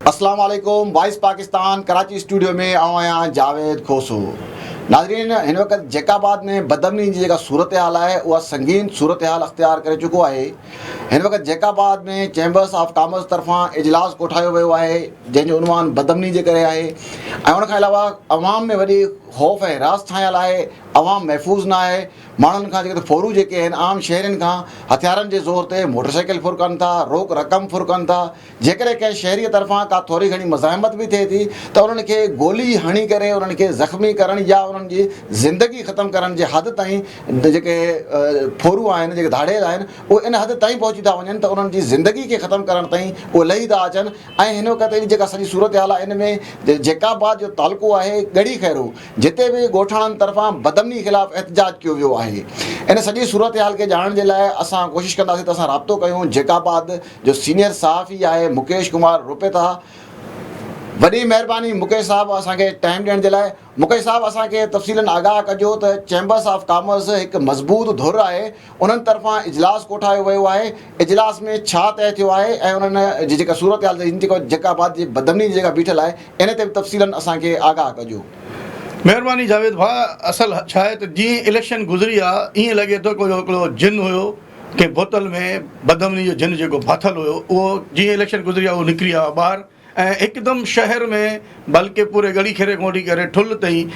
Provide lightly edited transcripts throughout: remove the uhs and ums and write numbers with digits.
अस्सलाम वालेकुम। Voice Pakistan Karachi studio में आया जावेद खोसू। नाज़रीन, इन वक्त जैकाबाद में बदमनी की जो सूरत हाल है वह संगीन सूरत हाल अख्तियार कर चुको है। इन वक्त जैकाबाद में चैम्बर्स ऑफ कॉमर्स तरफा इजलास कोठायो वो है जैसे उनवान बदमनी के करे है। उन अलावा अवाम में वही खौफ है रास ठायल है। अवाम महफूज ना है। मानन का जो फोरू जो आम शहरन का हथियारन के ज़ोर से मोटरसाइकिल फुरकन था, रोक रकम फुरकन था। जेकर के शहरी तरफा का थोड़ी घनी मज़ाहमत भी थे थी तो उन्होंने गोली हणी करे उन्होंने ज़ख्मी करण या उन्होंने ज़िंदगी ख़त्म करण के हद ताईं जेके फोरू आहिनि जेके धाड़ेल आहिनि वो इन हद ताईं पहुची था वञनि तो उन्हनि जी ज़िंदगी के ख़त्म करण ताईं वो लही था अचनि। हिन वक़्त जी जेका सॼी सूरत हाल आहे इन में जैकाबाद जो तालुको है गड़ी खैरो जिते भी ॻोठाणनि तरफा बदमनी ख़िलाफ़ एहतजाज किया वियो है। इन सॼी सूरत हाल के ॼाणण जे लाइ असां कोशिशि कंदासीं त असां राब्तो कयूं जैकाबाद जो सीनियर सहाफ़ी है मुकेश कुमार रुपेता। वॾी महिरबानी मुकेश साहब असांखे टाइम ॾियण जे लाइ। मुकेश साहब असांखे तफ़सीलन आगाह कजो त चैम्बर्स ऑफ कॉमर्स एक मज़बूत धुर है उन्हनि तरफा इजलास कोठायो वियो है। इजलास में छा तय थियो है ऐं उन्हनि जी जेका सूरत हाल जैकाबाद जी बदमनी जेका बीठल है इन ते बि तफ़सीलन असांखे आगाह कजो। महिरबानी जावेद भाउ, असल छा आहे त जीअं इलेक्शन गुज़री आहे ईअं लॻे थो कोई हिकिड़ो जिन हुयो कंहिं बोतल में बदमनी जो जिन जेको फाथल हुयो उहो जीअं इलेक्शन गुज़री आहे उहो निकिरी आयो ॿाहिरि ऐं हिकदमि शहर में बल्कि पूरे गड़ी खेरे खां वठी करे ठुल ताईं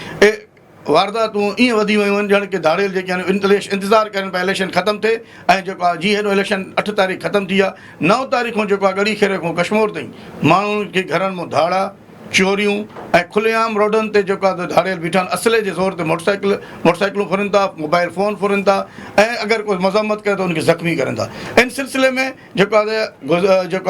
वारदातूं ईअं वधी वियूं आहिनि ॼण की धाड़ेल जेके आहिनि इंतज़ारु कनि पिया इलेक्शन ख़तमु थिए। ऐं जेको आहे जीअं हेॾो इलेक्शन 8 तारीख़ ख़तमु थी आहे 9 तारीख़ जेको आहे गड़ी खेरे खां कश्मीर ताईं माण्हुनि खे घरनि मां धाड़ा चोरियूं ऐं खुलेआम रोडनि ते जेको आहे धाड़ेल बीठा आहिनि असले जे ज़ोर ते मोटरसाइकिलूं फुरनि था, मोबाइल फ़ोन फुरनि था ऐं अगरि कोई मज़म्मत करे त उनखे ज़ख़्मी करनि था। इन सिलसिले में जेको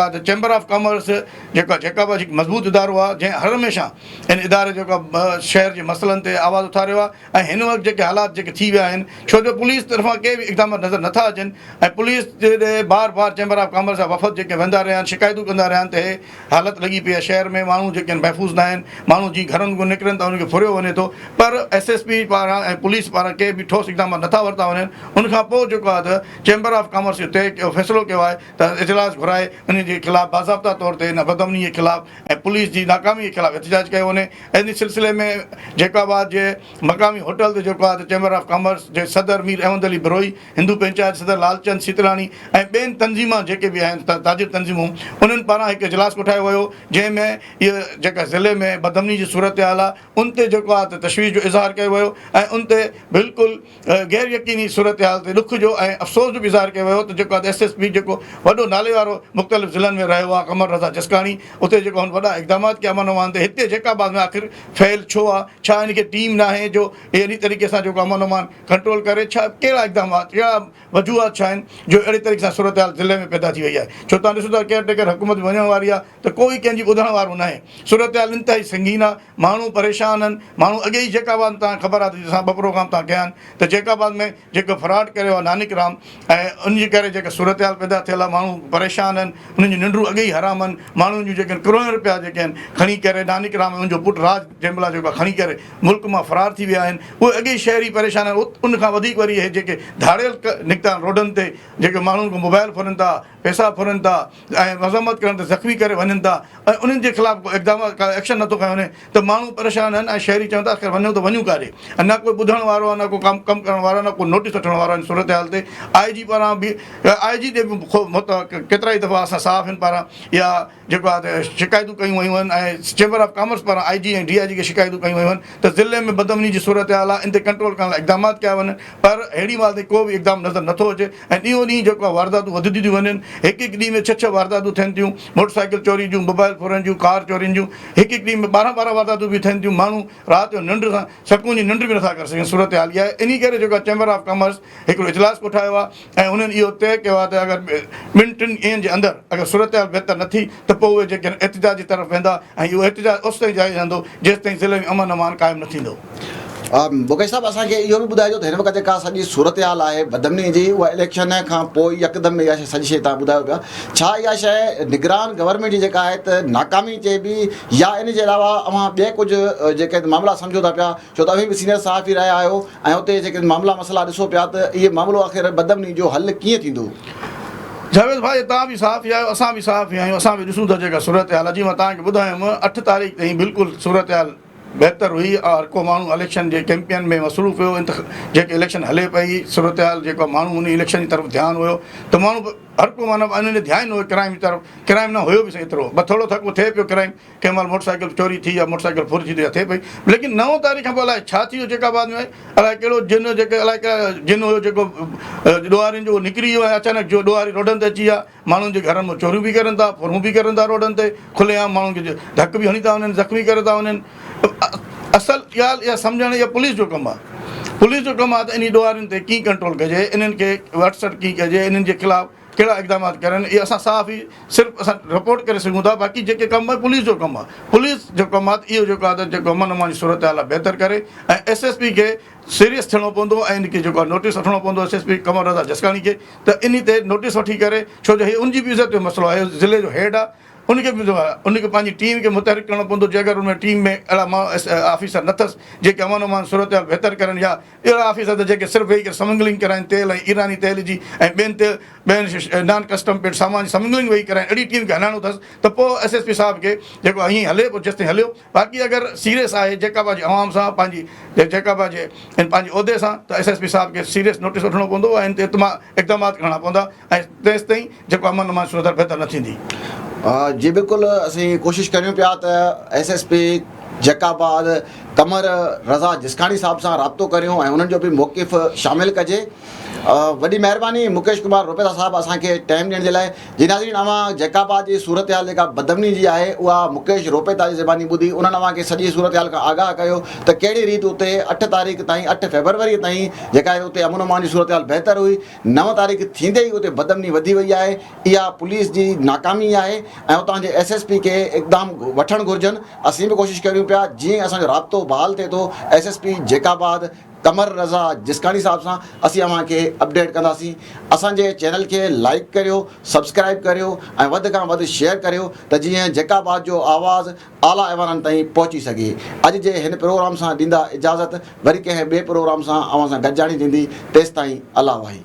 आहे चैम्बर ऑफ कॉमर्स जेको आहे जैकाबाद हिकु मज़बूत इदारो आहे जंहिं हर हमेशह इन इदारे जेको आहे शहर जे मसइलनि ते आवाज़ु उथारियो आहे। ऐं हिन वक़्तु जेके हालात जेके थी विया आहिनि छो जो पुलिस तरफ़ां के बि इक़दाम नज़र नथा अचनि ऐं पुलिस जे ॾे बार बार चैम्बर ऑफ कॉमर्स जा वफ़द जेके वेंदा रहिया आहिनि शिकायतूं कंदा रहिया आहिनि त हे हालत लॻी पई आहे शहर में माण्हू जेके आहिनि महफ़ूज़ न आहिनि, माण्हू जीअं घरनि खां निकिरनि था उनखे फुरियो वञे थो। पर SSP पारां ऐं पुलिस पारां के बि ठोस इक़दाम नथा वरिता वञनि। उनखां पोइ जेको आहे त चैम्बर ऑफ कॉमर्स जो तय कयो फ़ैसिलो कयो आहे त इजलास घुराए उन जे ख़िलाफ़ु बाज़ाब्ता तौर ते इन बदमनी जे ख़िलाफ़ु ऐं पुलिस जी नाकामी जे ख़िलाफ़ु एहतजाज कयो वञे। इन सिलसिले में जैकाबाद जे मक़ामी होटल ते जेको आहे त चैम्बर ऑफ कॉमर्स जे सदर मीर अहमद अली बरोई, हिंदू पंचायत सदर लालचंद सीतलाणी ऐं ॿियनि तंज़ीमां जेके बि आहिनि ताजिर तंज़ीमूं उन्हनि पारां हिकु इजलास कोठायो वियो जंहिंमें इहा जेका ज़िले में बदमनी जी सूरत हाल आहे उन ते जेको आहे त तशवीश जो इज़हार कयो वियो ऐं उन ते बिल्कुलु गैर यकीनी सूरत हाल ते ॾुख जो ऐं अफ़सोस जो बि इज़हार कयो वियो त जेको आहे SSP जेको वॾो नाले वारो मुख़्तलिफ़ ज़िलनि में रहियो आहे कमर रज़ा जसकाणी उते जेको वॾा इक़दामात कया अमन अमान ते हिते जैकाबाद में आख़िर फैल छो आहे? छा इनखे टीम न आहे जो अहिड़ी तरीक़े सां जेको अमन अमान कंट्रोल करे? छा कहिड़ा इक़दामात कहिड़ा वजूहात छा आहिनि जो अहिड़ी तरीक़े सां सूरत हाल ज़िले में पैदा थी वई आहे? छो तव्हां ॾिसो था केयर हुकूमत वञण वारी आहे त कोई कंहिंजी ॿुधण वारो न आहे। सूरत हाल इंतिहाई संगीन आहे, माण्हू परेशान आहिनि। माण्हू अॻे ई जैकाबाद तव्हांखे ख़बर आहे त असां 2 प्रोग्राम तव्हां कया आहिनि त जैकाबाद में जेको फ्रॉड कयो आहे नानिक राम ऐं उनजे करे जेका सूरत हाल पैदा थियल आहे माण्हू परेशान आहिनि। उन्हनि जी निंडूं अॻे ई हराम आहिनि। माण्हुनि जूं जेके करोड़ रुपया जेके आहिनि खणी करे नानिक राम ऐं उनजो पुटु राज जंहिंमहिल जेको खणी करे मुल्क मां फ़रार थी विया आहिनि उहे अॻे ई शहरी परेशान आहिनि। उनखां वधीक वरी इहे जेके धाड़ियल निकिता आहिनि रोडनि ते जेके माण्हुनि खां मोबाइल फुरनि था, पैसा फुरनि था ऐं मज़म्मत करण ते ज़ख़्मी करे वञनि था ऐं उन्हनि जे ख़िलाफ़ु को इक़दाम का एक्शन नथो खयो वञे त माण्हू परेशान आहिनि ऐं शहरी चवनि था आख़िर वञूं त वञूं काॾे? न कोई ॿुधण वारो आहे, न को कमु करण वारो आहे, न को नोटिस वठण वारो आहे। सूरत हाल ते IG पारां बि IG ॾे बि केतिरा ई दफ़ा असां साफ़ आहिनि पारां या जेको आहे त शिकायतूं कयूं वयूं आहिनि ऐं चैम्बर ऑफ कॉमर्स पारां IG ऐं DIG खे शिकायतूं कयूं वयूं आहिनि त ज़िले में बदमनी जी सूरत हाल आहे इन ते कंट्रोल करण लाइ इक़दामात कया वञनि। पर अहिड़ी महिल ते को बि इक़दाम नज़र नथो अचे ऐं ॾींहों ॾींहुं जेको आहे वारदातूं वधंदियूं थियूं वञनि। हिकु ॾींहं में 6 वारदातूं थियनि थियूं, मोटरसाइकिल चोरी जूं, मोबाइल फुरनि जूं, कार चोरियुनि जूं। हिकु ॾींहं में 12 वारदातूं बि थियनि थियूं। माण्हू राति जो निंड सां सुकून जी निंड बि नथा करे सघनि। सूरत हाल इहा आहे। इन करे जेको आहे चैम्बर ऑफ कॉमर्स हिकिड़ो इजलास कोठायो आहे ऐं उन्हनि इहो तय कयो आहे त अगरि 2-3 ॾींहंनि जे अंदरि अगरि सूरत हाल बहितर न थी त पोइ उहे जेके एहतजाज जी तरफ़ वेंदा ऐं इहो एहतजाज ओसि ताईं जारी रहंदो जेसि ताईं ज़िले में अमन अमान क़ाइमु न थींदो। मुकेश साहब असांखे इहो बि ॿुधाइजो त हिन वक़्तु जेका सॼी सूरत हाल आहे बदमनी जी उहा इलेक्शन खां पोइ यकदमि इहा सॼी शइ तव्हां ॿुधायो पिया। छा इहा शइ निगरान गवर्नमेंट जी जेका आहे त नाकामी चइबी या इन जे अलावा अव्हां ॿिए कुझु जेके मामला सम्झो था पिया? छो त अव्हां बि सीनियर सहाफ़ी रहिया आहियो ऐं उते जेके मामला मसइला ॾिसो पिया त इहे मामिलो आख़िर बदमनी जो हल कीअं थींदो? जावेद भाई तव्हां बि साफ़ ई आहियो, असां बि साफ़ ई आहियूं, असां बि ॾिसूं था जेका सूरत हाल आहे। जीअं मां तव्हांखे ॿुधायुमि 8 तारीख़ ताईं बिल्कुलु सूरत हाल बहितर हुई और को माण्हू इलेक्शन जे कैंपेन में मसरूफ़ हुयो। जेके इलेक्शन हले पई सूरत हाल जेको माण्हू उन इलेक्शन जी तरफ़ ध्यानु हुयो त माण्हू हर को माना उन्हनि ध्यानु हुयो क्राइम जी तरफ़। क्राइम न हुयो बि सही एतिरो, बस थोरो थको थिए पियो क्राइम, कंहिं महिल मोटरसाइकिल चोरी थी या मोटरसाइकिल फुर थी थिए पई। लेकिन 9 तारीख़ खां पोइ अलाए छा थी वियो जैकाबाद में, अलाए कहिड़ो जिन जेके अलाए कहिड़ा जिन हुयो जेको ॾोहारियुनि जो निकिरी वियो ऐं अचानक जो ॾोहारी रोडनि ते अची विया। माण्हुनि जे घरनि में चोरियूं बि करनि था, फुरूं बि करनि था रोडनि ते खुलेआम, माण्हुनि खे धक बि हणी था वञनि, ज़ख़्मी करे था वञनि। असल ॻाल्हि इहा सम्झण इहा पुलिस जो कमु आहे। पुलिस जो कमु आहे त इन ॾोहारियुनि ते कीअं कंट्रोल कजे, इन्हनि खे व्हाट्सएप कीअं कजे, इन्हनि जे ख़िलाफ़ु कहिड़ा इक़दाम करनि, इहे असां साफ़ ई सिर्फ़ु असां रिपोर्ट करे सघूं था। बाक़ी जेके कमु आहे पुलिस जो कमु आहे। पुलिस जो कमु आहे इहो जेको आहे त जेको अमन अमान जी सूरत हाल आहे बहितर करे ऐं SSP खे सीरियस थियणो पवंदो ऐं इनखे जेको आहे नोटिस वठिणो पवंदो SSP कमर रज़ा जसकाणी खे, त इन ते नोटिस वठी करे, छो जो हीअ उनजी बि इज़त जो मसइलो आहे। ज़िले जो हेड आहे, उनखे बि उनखे पंहिंजी टीम खे मुतहरिक करणो पवंदो। जे अगरि उन टीम में अहिड़ा माण्हू ऑफिसर न अथसि जेके अमन अमान सूरत हाल बहितर करनि, या अहिड़ा ऑफिसर त जेके सिर्फ़ु वेही करे स्मगलिंग कराइनि तेल ऐं ईरानी तेल जी ऐं ॿियनि नॉन कस्टम पेड सामान जी स्मगलिंग वेही कराइनि, अहिड़ी टीम खे हलाइणो अथसि त पोइ SSP साहिब खे जेको हीअं हले पोइ जेसिताईं हलियो। बाक़ी अगरि सीरियस आहे जैकाबाद जे अवाम सां, पंहिंजी जैकाबाद जे पंहिंजे उहिदे सां, त SSP साहिब खे सीरियस नोटिस वठिणो पवंदो ऐं इन ते इक़दामात खणणा पवंदा ऐं तेसिताईं जेको अमन अमान सूरत हाल बहितर न थींदी। जी बिल्कुलु, असीं कोशिशि करियूं पिया त SSP जैकाबाद कमर रज़ा जिसकाणी साहिब सां राब्तो करियूं ऐं उन्हनि जो बि मौक़िफ़ शामिलु कजे। वॾी महिरबानी मुकेश कुमार रोपेता साहिबु असांखे टाइम ॾियण जे लाइ। जी नाज़रीन, अवां जैकाबाद जी सूरत हाल जेका बदमनी जी आहे उहा मुकेश रोपेता जी ज़बानी ॿुधी। उन्हनि अव्हांखे सॼी सूरत हाल खां आगाह कयो त कहिड़ी रीति उते 8 तारीख़ ताईं 8 फरवरी ताईं जेका आहे उते अमन अमान जी सूरत हाल बहितर हुई। 9 तारीख़ थींदे ई उते बदमनी वधी वई आहे। इहा पुलिस जी नाकामी आहे ऐं उतां जे SSP खे इक़दाम वठणु घुरिजनि। असीं बि कोशिशि करियूं पिया जीअं असांजो राब्तो बहाल थिए थो SSP जैकाबाद कमर रज़ा जिसकाणी साहिब सां, असीं अव्हांखे अपडेट कंदासीं। असांजे चैनल खे लाइक करियो, सब्सक्राइब करियो ऐं वधि खां वधि शेयर करियो त जीअं जैकाबाद जो आवाज़ु आला ऐवाननि ताईं पहुची सघे। अॼु जे हिन प्रोग्राम सां ॾींदा इजाज़त, वरी कंहिं ॿिए प्रोग्राम सां अव्हां सां गॾिजाणी थींदी। तेसिताईं अला वाही।